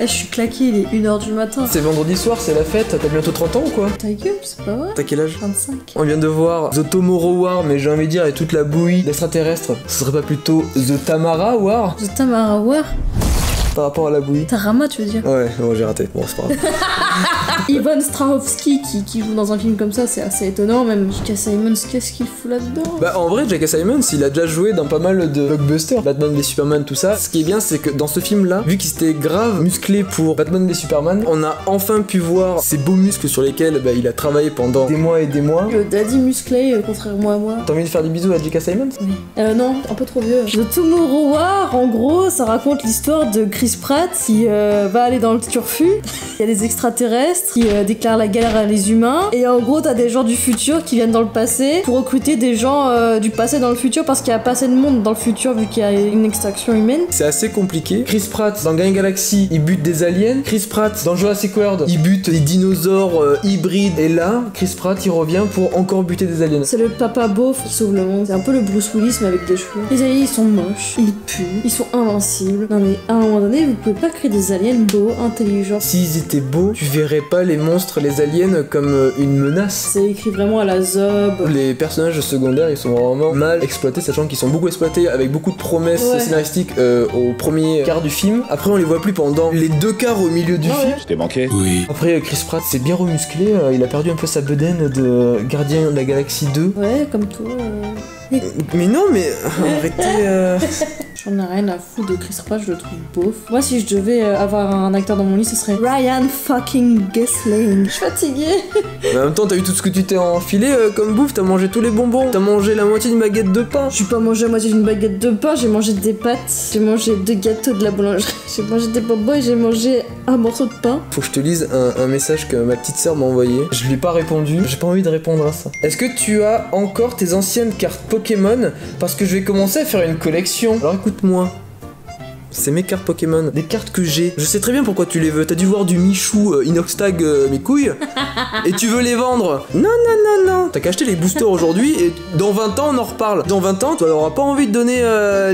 je suis claqué, il est 1h du matin. C'est vendredi soir, c'est la fête, t'as bientôt 30 ans ou quoi? Ta gueule, c'est pas vrai. T'as quel âge? 25. On vient de voir The Tomorrow War, mais j'ai envie de dire, et toute la bouillie d'extraterrestres. Ce serait pas plutôt The Tamara War? The Tamara War? Par rapport à la bouillie. Tarama, tu veux dire? Ouais, bon, j'ai raté. Bon, c'est pas grave. Ivan Strahovski qui joue dans un film comme ça, c'est assez étonnant. Même J.K. Simmons, qu'est-ce qu'il fout là-dedans? Bah, en vrai, J.K. Simmons, il a déjà joué dans pas mal de blockbusters. Batman v Superman, tout ça. Ce qui est bien, c'est que dans ce film-là, vu qu'il s'était grave musclé pour Batman v Superman, on a enfin pu voir ces beaux muscles sur lesquels bah, il a travaillé pendant des mois et des mois. Le daddy musclé, contrairement à moi. T'as envie de faire des bisous à J.K. Simmons? Oui. Non, un peu trop vieux. The Tomorrow War, en gros, ça raconte l'histoire de Chris Pratt qui va aller dans le turfu. Il y a des extraterrestres qui déclarent la guerre à les humains. Et en gros, t'as des gens du futur qui viennent dans le passé pour recruter des gens du passé dans le futur parce qu'il y a pas assez de monde dans le futur vu qu'il y a une extraction humaine. C'est assez compliqué. Chris Pratt dans Guardians Galaxy, il bute des aliens. Chris Pratt dans Jurassic World, il bute des dinosaures hybrides. Et là, Chris Pratt, il revient pour encore buter des aliens. C'est le papa beauf qui sauve le monde. C'est un peu le Bruce Willis mais avec des cheveux. Les aliens, ils sont moches, ils puent, ils sont invincibles. Non mais à un moment donné, vous pouvez pas créer des aliens beaux, intelligents. S'ils étaient beaux, tu verrais pas les monstres, les aliens comme une menace. C'est écrit vraiment à la zob. Les personnages secondaires, ils sont vraiment mal exploités, sachant qu'ils sont beaucoup exploités avec beaucoup de promesses scénaristiques au premier quart du film. Après, on les voit plus pendant les 2 quarts au milieu du film. Je t'ai manqué? Oui. Après, Chris Pratt s'est bien remusclé, il a perdu un peu sa bedaine de Gardien de la Galaxie 2. Ouais, comme toi. Mais non, mais arrêtez. J'en ai rien à foutre de Chris Pratt, je le trouve beauf. Moi, si je devais avoir un acteur dans mon lit, ce serait Ryan fucking Gosling. Je suis fatiguée. Mais en même temps, t'as vu tout ce que tu t'es enfilé comme bouffe, t'as mangé tous les bonbons, t'as mangé la moitié d'une baguette de pain. J'ai pas mangé la moitié d'une baguette de pain, j'ai mangé des pâtes, j'ai mangé 2 gâteaux de la boulangerie, j'ai mangé des bonbons et j'ai mangé un morceau de pain. Faut que je te lise un message que ma petite sœur m'a envoyé. Je lui ai pas répondu, j'ai pas envie de répondre à ça. Est-ce que tu as encore tes anciennes cartes Pokémon? Parce que je vais commencer à faire une collection. Alors écoute-moi. C'est mes cartes Pokémon, des cartes que j'ai. Je sais très bien pourquoi tu les veux. T'as dû voir du Michou Inoxtag mes couilles et tu veux les vendre. Non, non, non, non. T'as qu'à acheter les boosters aujourd'hui et dans 20 ans on en reparle. Dans 20 ans, tu n'auras pas envie de donner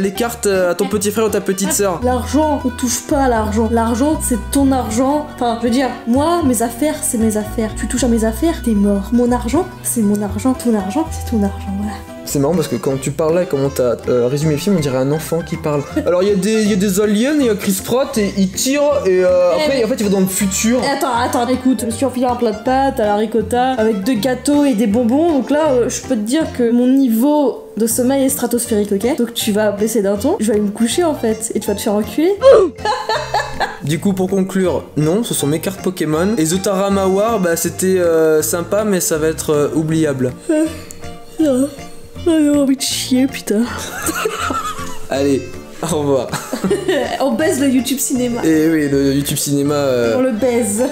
les cartes à ton petit frère ou ta petite sœur. L'argent, on touche pas à l'argent. L'argent, c'est ton argent. Enfin, je veux dire, moi, mes affaires, c'est mes affaires. Tu touches à mes affaires, t'es mort. Mon argent, c'est mon argent. Ton argent, c'est ton argent, voilà. C'est marrant parce que quand tu parles là et comment t'as résumé le film, on dirait un enfant qui parle. Alors il y a des aliens, il y a Chris Pratt et il tire et après en fait il va dans le futur. Attends, écoute, je me suis enfilé un plat de pâtes à la ricotta avec 2 gâteaux et des bonbons. Donc là, je peux te dire que mon niveau de sommeil est stratosphérique, ok? Donc tu vas baisser d'un ton, je vais aller me coucher en fait et tu vas te faire enculer. Du coup, pour conclure, non, ce sont mes cartes Pokémon. Et The Tarama War, bah c'était sympa, mais ça va être oubliable. Non. J'ai envie de chier, putain. Allez, au revoir. On baise le YouTube Cinéma. Et oui, le YouTube Cinéma. On le baise.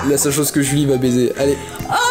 La seule chose que Julie va baiser. Allez. Oh